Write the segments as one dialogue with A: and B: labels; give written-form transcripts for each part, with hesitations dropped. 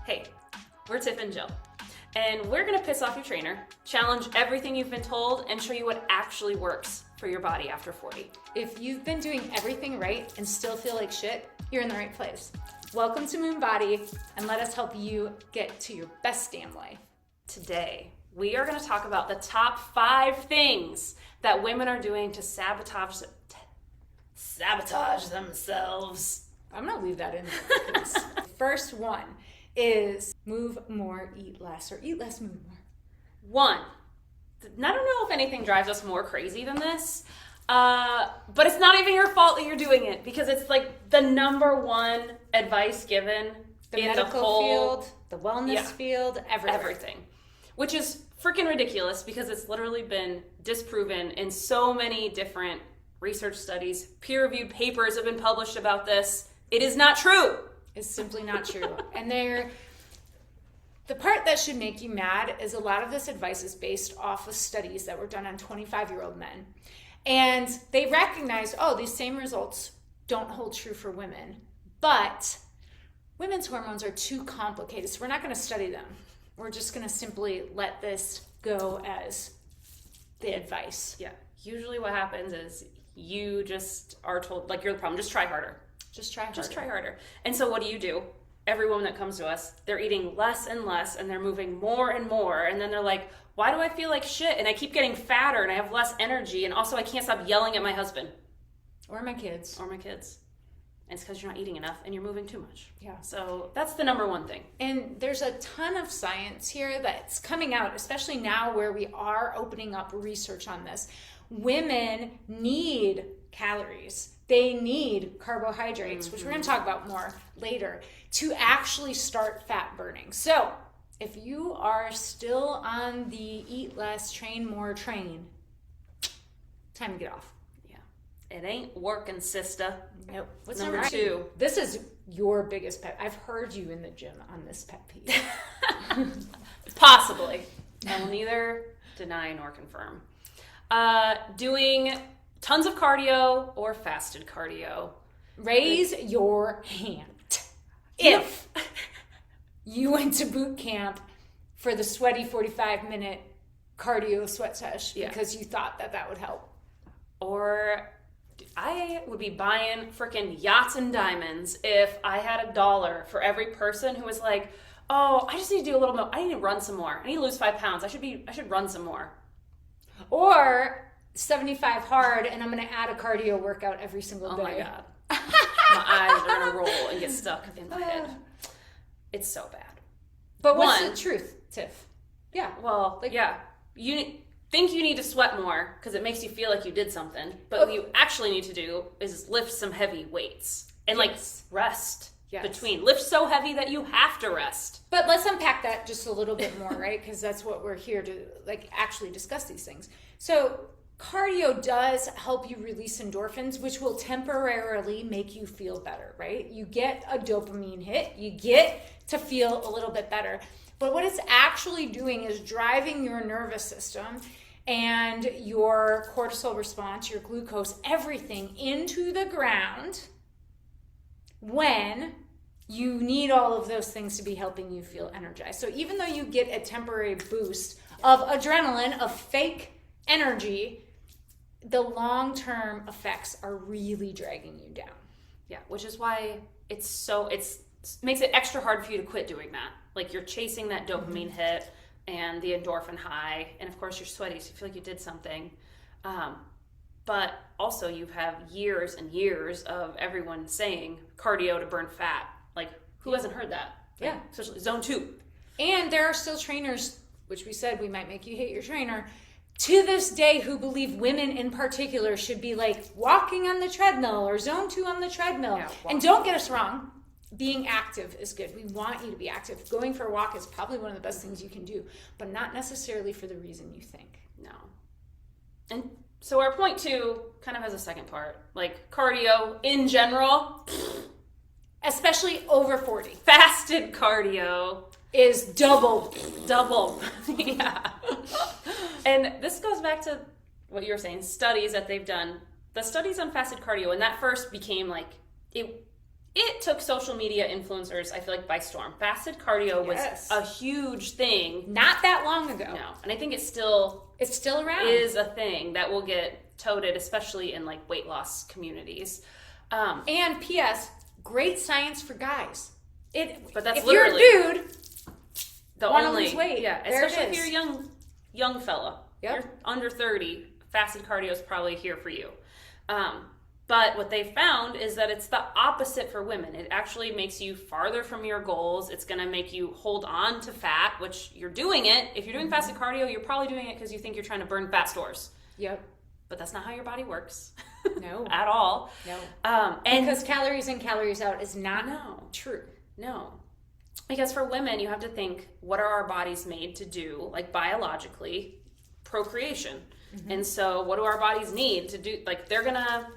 A: Hey, we're Tiff and Jill, and we're gonna piss off your trainer, challenge everything you've been told, and show you what actually works for your body after 40.
B: If you've been doing everything right and still feel like shit, you're in the right place. Welcome to MoonBody, and let us help you get to your best damn life.
A: Today, we are gonna talk about the top 5 things that women are doing to sabotage themselves.
B: I'm gonna leave that in there. First one is move more, eat less, or eat less, move more.
A: 1, I don't know if anything drives us more crazy than this, but it's not even your fault that you're doing it, because it's like the number one advice given
B: The
A: in
B: medical
A: the whole
B: field, the wellness field,
A: everything. Which is freaking ridiculous, because it's literally been disproven in so many different research studies. Peer-reviewed papers have been published about this. It is not true.
B: It's simply not true. And the part that should make you mad is a lot of this advice is based off of studies that were done on 25-year-old men. And they recognize, these same results don't hold true for women. But women's hormones are too complicated, so we're not going to study them. We're just going to simply let this go as the advice.
A: Yeah. Usually what happens is you just are told, like, you're the problem. Just try harder.
B: Just try harder.
A: And so what do? Every woman that comes to us, they're eating less and less, and they're moving more and more. And then they're like, why do I feel like shit? And I keep getting fatter, and I have less energy. And also I can't stop yelling at my husband.
B: Or my kids.
A: And it's because you're not eating enough and you're moving too much.
B: Yeah.
A: So that's the number one thing.
B: And there's a ton of science here that's coming out, especially now where we are opening up research on this. Women need calories. They need carbohydrates, which we're going to talk about more later, to actually start fat burning. So if you are still on the eat less, train more train, time to get off.
A: Yeah. It ain't working, sister.
B: Nope. What's
A: number
B: number
A: 2?
B: This is your biggest pet. I've heard you in the gym on this pet peeve.
A: Possibly. I will neither deny nor confirm. Doing tons of cardio or fasted cardio.
B: Raise your hand if you went to boot camp for the sweaty 45-minute cardio sweat sesh because you thought that would help.
A: Or I would be buying freaking yachts and diamonds if I had $1 for every person who was like, I just need to do a little more. I need to run some more. I need to lose 5 pounds. I should run some more.
B: Or 75 hard, and I'm going to add a cardio workout every single day.
A: Oh my God. My eyes are going to roll and get stuck in my head. It's so bad.
B: But what's the truth, Tiff? Yeah.
A: Well, you think you need to sweat more because it makes you feel like you did something. But what you actually need to do is lift some heavy weights and rest between. Lift so heavy that you have to rest.
B: But let's unpack that just a little bit more, right? Because that's what we're here to actually discuss these things. So cardio does help you release endorphins, which will temporarily make you feel better, right? You get a dopamine hit, you get to feel a little bit better. But what it's actually doing is driving your nervous system and your cortisol response, your glucose, everything into the ground when you need all of those things to be helping you feel energized. So even though you get a temporary boost of adrenaline, of fake energy, the long-term effects are really dragging you down.
A: Yeah, which is why it makes it extra hard for you to quit doing that. Like, you're chasing that dopamine hit and the endorphin high, and of course you're sweaty, so you feel like you did something. But also you have years and years of everyone saying cardio to burn fat. Like, who hasn't heard that?
B: Yeah.
A: Especially zone 2.
B: And there are still trainers, which we said we might make you hate your trainer, to this day who believe women in particular should be walking on the treadmill or zone 2 on the treadmill. Yeah, and don't get us wrong, being active is good. We want you to be active. Going for a walk is probably one of the best things you can do, but not necessarily for the reason you think.
A: No. And so our point 2 kind of has a second part. Cardio in general,
B: especially over 40.
A: Fasted cardio
B: is double.
A: Yeah. And this goes back to what you were saying, studies that they've done. The studies on fasted cardio, when that first became it took social media influencers, I feel like, by storm. Fasted cardio was a huge thing.
B: Not that long ago.
A: No. And I think it's still
B: around.
A: Is a thing that will get toted, especially in like weight loss communities.
B: And P.S., great science for guys.
A: But that's
B: if
A: literally
B: you're a dude,
A: want to
B: lose weight.
A: Yeah, especially if you're a young fella.
B: Yep.
A: You're under 30, fasted cardio is probably here for you. But what they found is that it's the opposite for women. It actually makes you farther from your goals. It's going to make you hold on to fat, which you're doing it. If you're doing fasted cardio, you're probably doing it because you think you're trying to burn fat stores.
B: Yep.
A: But that's not how your body works.
B: No.
A: At all.
B: No.
A: And
B: because calories in, calories out is not true.
A: No. Because for women, you have to think, what are our bodies made to do, like biologically? Procreation. Mm-hmm. And so what do our bodies need to do? Like, they're going to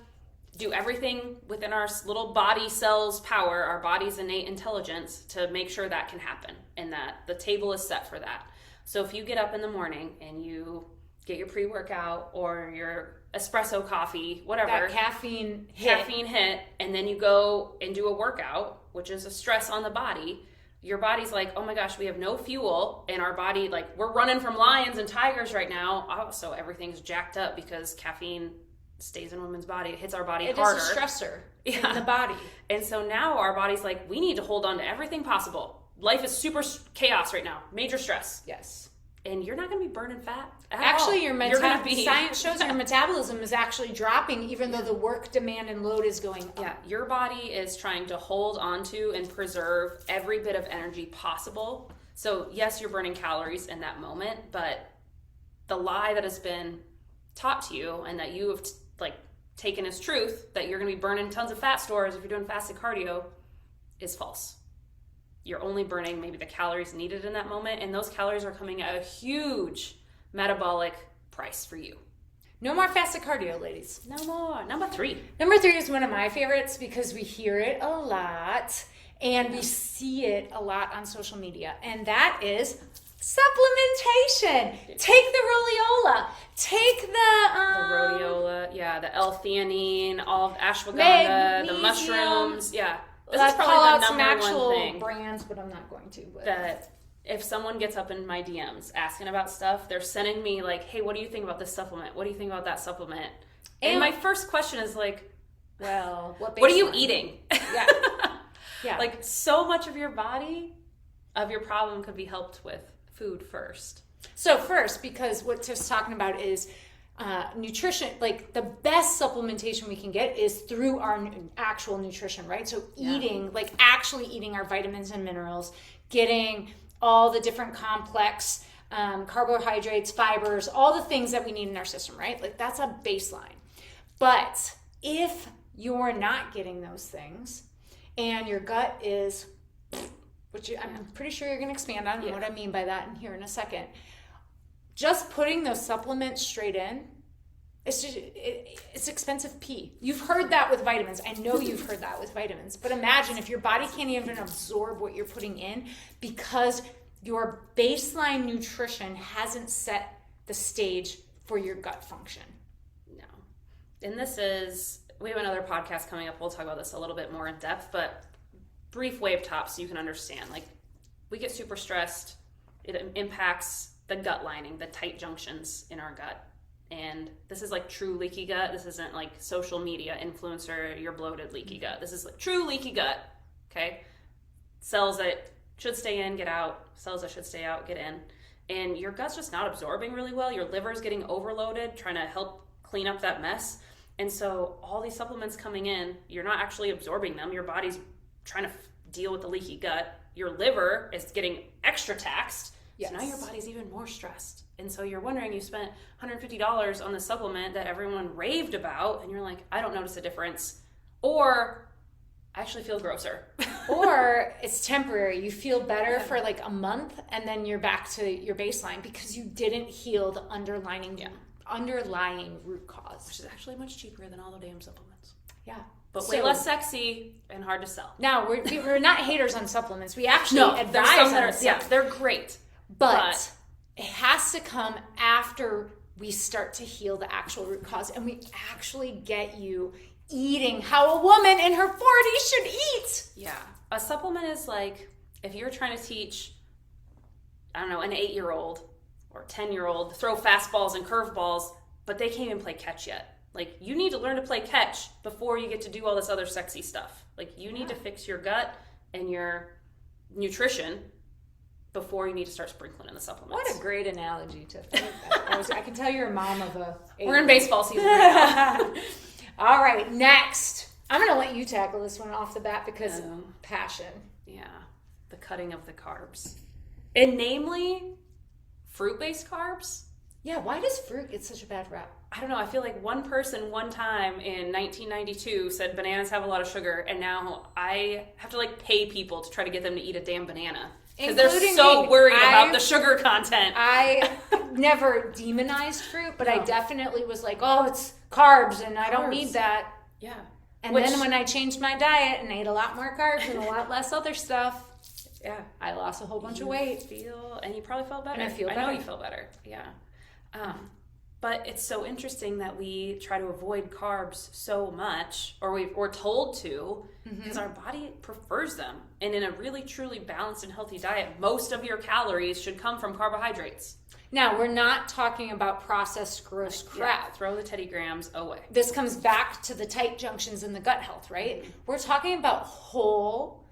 A: do everything within our little body cells' power, our body's innate intelligence, to make sure that can happen and that the table is set for that. So if you get up in the morning and you get your pre-workout or your espresso coffee, whatever.
B: That caffeine hit,
A: and then you go and do a workout, which is a stress on the body. Your body's like, oh my gosh, we have no fuel, and our body, like, we're running from lions and tigers right now. Oh, so everything's jacked up because caffeine stays in women's body. It hits our body harder.
B: It is a stressor in the body.
A: And so now our body's like, we need to hold on to everything possible. Life is super chaos right now. Major stress.
B: Yes.
A: And you're not going to be burning fat at
B: actually,
A: all.
B: Science shows your metabolism is actually dropping even though the work demand and load is going up.
A: Yeah, your body is trying to hold onto and preserve every bit of energy possible. So yes, you're burning calories in that moment, but the lie that has been taught to you and that you have taken as truth, that you're going to be burning tons of fat stores if you're doing fasted cardio, is false. You're only burning maybe the calories needed in that moment, and those calories are coming at a huge metabolic price for you.
B: No more fasted cardio, ladies.
A: No more. Number 3.
B: Number 3 is one of my favorites because we hear it a lot and we see it a lot on social media, and that is supplementation. Take the rhodiola. Take the
A: rhodiola, the L-theanine, all of ashwagandha, the mushrooms, This is probably
B: call
A: the
B: out some
A: number
B: actual
A: one thing
B: brands, but I'm not going to.
A: That if someone gets up in my DMs asking about stuff, they're sending me like, hey, what do you think about this supplement? What do you think about that supplement? And my first question is like,
B: well, what
A: are you eating?
B: Yeah. Yeah.
A: Like, so much of your body, of your problem could be helped with food first.
B: So first, because what Tiff's talking about is nutrition, like the best supplementation we can get is through our actual nutrition, right? So eating, like actually eating our vitamins and minerals, getting all the different complex carbohydrates, fibers, all the things that we need in our system, right? Like that's a baseline. But if you're not getting those things and your gut is, which I'm pretty sure you're going to expand on what I mean by that in here in a second, just putting those supplements straight in, it's expensive pee. You've heard that with vitamins. I know you've heard that with vitamins. But imagine if your body can't even absorb what you're putting in because your baseline nutrition hasn't set the stage for your gut function.
A: No. And we have another podcast coming up. We'll talk about this a little bit more in depth, but brief wave top so you can understand. Like, we get super stressed. It impacts the gut lining, the tight junctions in our gut. And this is like true leaky gut. This isn't like social media influencer, you're bloated, leaky gut. This is like true leaky gut, okay? Cells that should stay in, get out. Cells that should stay out, get in. And your gut's just not absorbing really well. Your liver's getting overloaded, trying to help clean up that mess. And so all these supplements coming in, you're not actually absorbing them. Your body's trying to deal with the leaky gut. Your liver is getting extra taxed. Yes. So now your body's even more stressed. And so you're wondering, you spent $150 on the supplement that everyone raved about, and you're like, I don't notice a difference. Or I actually feel grosser.
B: Or it's temporary. You feel better for like a month, and then you're back to your baseline because you didn't heal the underlying root cause.
A: Which is actually much cheaper than all the damn supplements.
B: Yeah.
A: But way less sexy and hard to sell.
B: Now, we're not haters on supplements. We actually advise on some.
A: Yeah, they're great.
B: But it has to come after we start to heal the actual root cause and we actually get you eating how a woman in her 40s should eat.
A: Yeah. A supplement is like if you're trying to teach, I don't know, an 8-year-old or 10-year-old to throw fastballs and curveballs, but they can't even play catch yet. Like, you need to learn to play catch before you get to do all this other sexy stuff. Like, you need to fix your gut and your nutrition before you need to start sprinkling in the supplements.
B: What a great analogy, Tiff. I can tell you're a mom of a...
A: We're in baseball season right now.
B: All right, next. I'm going to let you tackle this one off the bat because passion.
A: Yeah, the cutting of the carbs. And namely, fruit-based carbs.
B: Yeah, why does fruit get such a bad rap?
A: I don't know. I feel like one person one time in 1992 said bananas have a lot of sugar, and now I have to like pay people to try to get them to eat a damn banana. Because they're so worried about the sugar content.
B: I never demonized fruit, but I definitely was like, oh, it's carbs, and I don't need that.
A: Yeah.
B: And then when I changed my diet and ate a lot more carbs and a lot less other stuff, I lost a whole bunch of weight.
A: And you probably felt better.
B: And I feel better.
A: I know you feel better. Yeah. But it's so interesting that we try to avoid carbs so much, or we're told to, because our body prefers them. And in a really, truly balanced and healthy diet, most of your calories should come from carbohydrates.
B: Now, we're not talking about processed, gross crap.
A: Yeah, throw the Teddy Grahams away.
B: This comes back to the tight junctions in the gut health, right? We're talking about whole,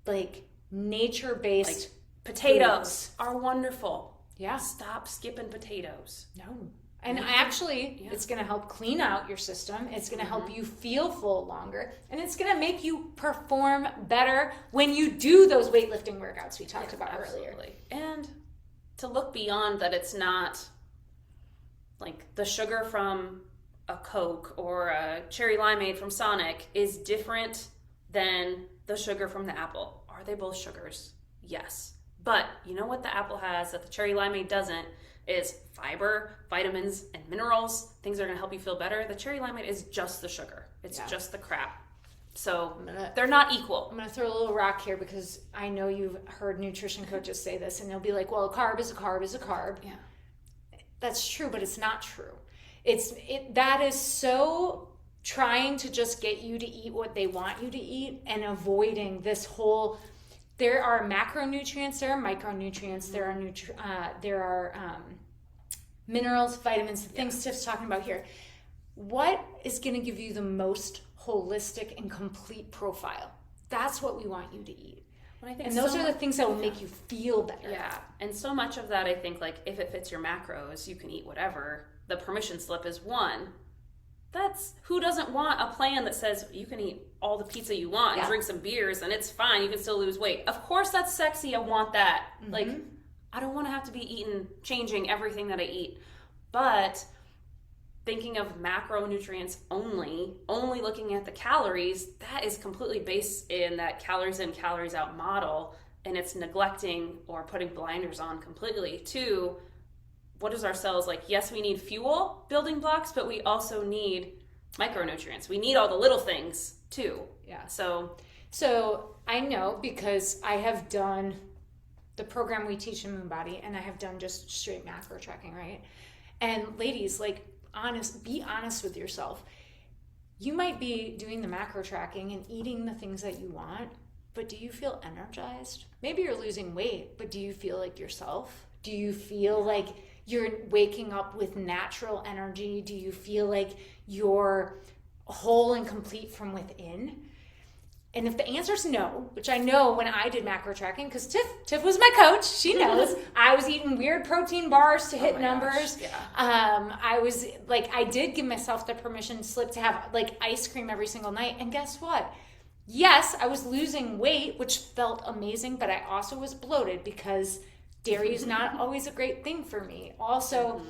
B: like, nature-based
A: like, potatoes are wonderful.
B: Yeah.
A: Stop skipping potatoes.
B: No. And actually, it's going to help clean out your system. It's going to help you feel full longer. And it's going to make you perform better when you do those weightlifting workouts we talked about earlier.
A: And to look beyond that, it's not like the sugar from a Coke or a cherry limeade from Sonic is different than the sugar from the apple. Are they both sugars? Yes. But you know what the apple has that the cherry limeade doesn't is fiber, vitamins, and minerals, things that are going to help you feel better. The cherry limeade is just the sugar. It's just the crap. So they're not equal.
B: I'm going to throw a little rock here because I know you've heard nutrition coaches say this, and they'll be like, well, a carb is a carb is a carb.
A: Yeah. That's
B: true, but it's not true. That is so trying to just get you to eat what they want you to eat and avoiding this whole... There are macronutrients, there are micronutrients, there are minerals, vitamins, the things Tiff's talking about here. What is going to give you the most holistic and complete profile? That's what we want you to eat. And those are the things that will make you feel better.
A: Yeah, and so much of that, I think, like, if it fits your macros, you can eat whatever. The permission slip is one. That's, who doesn't want a plan that says you can eat all the pizza you want and drink some beers and it's fine, you can still lose weight. Of course that's sexy, I want that. Like, I don't want to have to be changing everything that I eat. But thinking of macronutrients only looking at the calories, that is completely based in that calories in, calories out model, and it's neglecting or putting blinders on completely to what is our cells like? Yes, we need fuel building blocks, but we also need micronutrients. We need all the little things too.
B: Yeah.
A: So
B: I know because I have done the program we teach in MoonBody, and I have done just straight macro tracking, right? And ladies, like, be honest with yourself. You might be doing the macro tracking and eating the things that you want, but do you feel energized? Maybe you're losing weight, but do you feel like yourself? Do you feel like you're waking up with natural energy? Do you feel like you're whole and complete from within? And if the answer is no, which I know when I did macro tracking, because Tiff was my coach, she knows, I was eating weird protein bars to hit numbers.
A: Yeah.
B: I was like, I did give myself the permission slip to have like ice cream every single night. And guess what? Yes, I was losing weight, which felt amazing, but I also was bloated because dairy is not always a great thing for me. Also,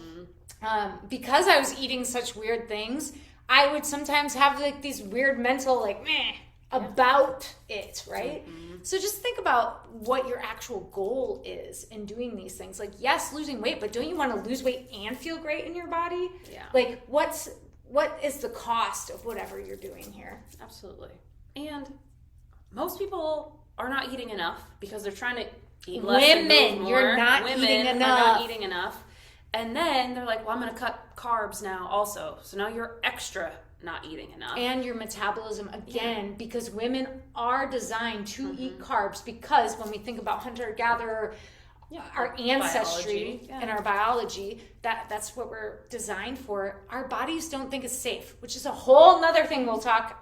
B: because I was eating such weird things, I would sometimes have like these weird mental like meh about it, right? So just think about what your actual goal is in doing these things. Like, yes, losing weight, but don't you want to lose weight and feel great in your body?
A: Yeah.
B: Like, what is the cost of whatever you're doing here?
A: Absolutely. And most people are not eating enough because they're trying to eat less and move more.
B: You're not eating enough.
A: Are not eating enough. And then they're like, well, I'm going to cut carbs now also. So now you're extra not eating enough.
B: And your metabolism, again, because women are designed to eat carbs, because when we think about hunter-gatherer, our ancestry and our biology, that's what we're designed for. Our bodies don't think it's safe, which is a whole nother thing we'll talk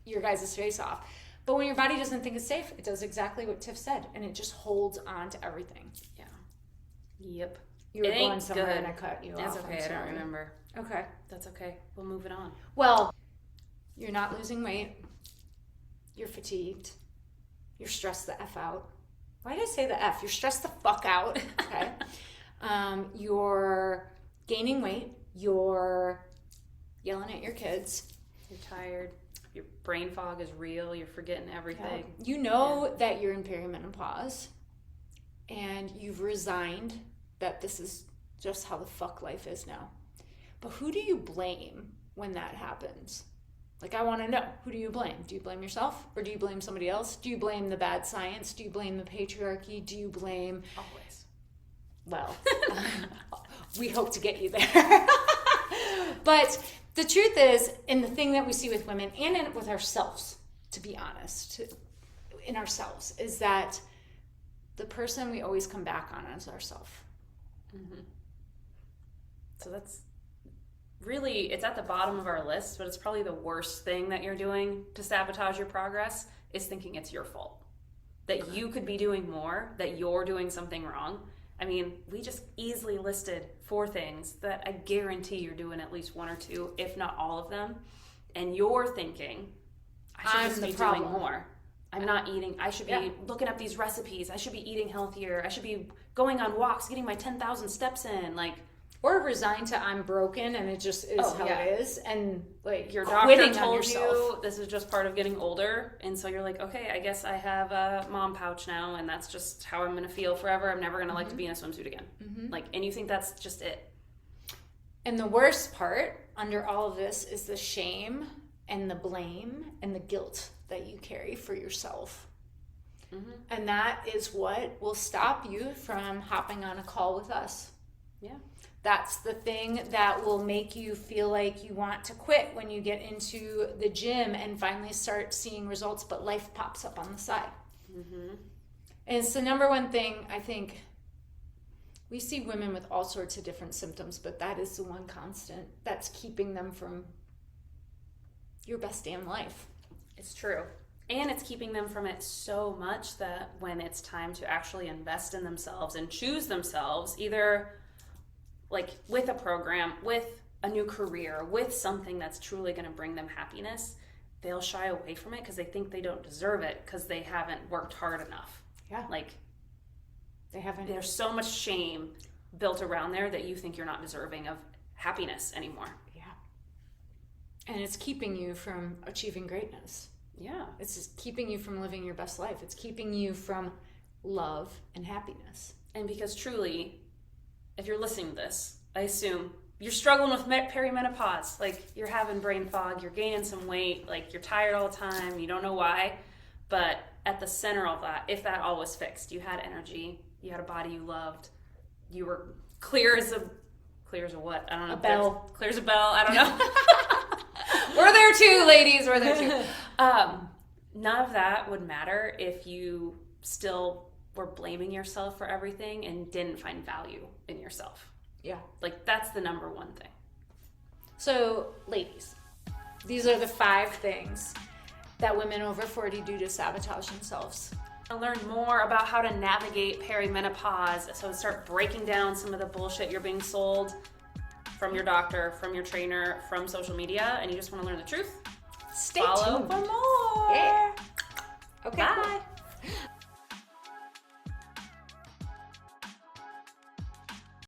B: your guys' face off. But when your body doesn't think it's safe, it does exactly what Tiff said, and it just holds on to everything.
A: Yeah. Yep.
B: You were going somewhere and I cut you off.
A: That's okay. I don't remember.
B: Okay.
A: That's okay. We'll move it on.
B: Well, you're not losing weight. You're fatigued. You're stressed the F out. Why did I say the F? You're stressed the fuck out. Okay. You're gaining weight. You're yelling at your kids.
A: You're tired. Your brain fog is real. You're forgetting everything.
B: Yeah. You know that you're in perimenopause, and you've resigned that this is just how the fuck life is now. But who do you blame when that happens? Like, I want to know, who do you blame? Do you blame yourself, or do you blame somebody else? Do you blame the bad science? Do you blame the patriarchy? Do you blame...
A: Always.
B: Well, we hope to get you there. But the truth is, and the thing that we see with women and with ourselves, to be honest, in ourselves, is that the person we always come back on is ourselves.
A: Mm-hmm. So that's really, it's at the bottom of our list, but it's probably the worst thing that you're doing to sabotage your progress is thinking it's your fault. That you could be doing more, that you're doing something wrong. I mean, we just easily listed 4 things that I guarantee you're doing at least 1 or 2, if not all of them. And you're thinking, I should just be doing more. I'm not eating. I should be looking up these recipes. I should be eating healthier. I should be going on walks, getting my 10,000 steps in. Like,
B: or resigned to I'm broken and it just is how it is, and like
A: your doctor told you this is just part of getting older, and so you're like, okay, I guess I have a mom pouch now, and that's just how I'm gonna feel forever. I'm never gonna like to be in a swimsuit again. Like, and you think that's just it.
B: And the worst part under all of this is the shame and the blame and the guilt that you carry for yourself. And that is what will stop you from hopping on a call with us.
A: Yeah.
B: That's the thing that will make you feel like you want to quit when you get into the gym and finally start seeing results, but life pops up on the side. And it's the number one thing. I think we see women with all sorts of different symptoms, but that is the one constant that's keeping them from your best damn life.
A: It's true. And it's keeping them from it so much that when it's time to actually invest in themselves and choose themselves, either like with a program, with a new career, with something that's truly going to bring them happiness, they'll shy away from it because they think they don't deserve it because they haven't worked hard enough.
B: Yeah.
A: Like,
B: they haven't.
A: There's so much shame built around there that you think you're not deserving of happiness anymore.
B: Yeah. And it's keeping you from achieving greatness.
A: Yeah.
B: It's just keeping you from living your best life. It's keeping you from love and happiness.
A: And because truly, if you're listening to this, I assume you're struggling with perimenopause. Like, you're having brain fog, you're gaining some weight, like you're tired all the time, you don't know why. But at the center of that, if that all was fixed, you had energy, you had a body you loved, you were clear as a what? I don't know.
B: A bell.
A: Clear as a bell. I don't know. We're there too, ladies. We're there too. None of that would matter if you still were blaming yourself for everything and didn't find value in yourself.
B: Yeah.
A: Like, that's the number one thing.
B: So, ladies, these are the 5 things that women over 40 do to sabotage themselves.
A: To learn more about how to navigate perimenopause, so start breaking down some of the bullshit you're being sold from your doctor, from your trainer, from social media, and you just want to learn the truth,
B: Stay
A: follow
B: tuned
A: for more.
B: Yeah. Okay.
A: Bye.
B: Cool.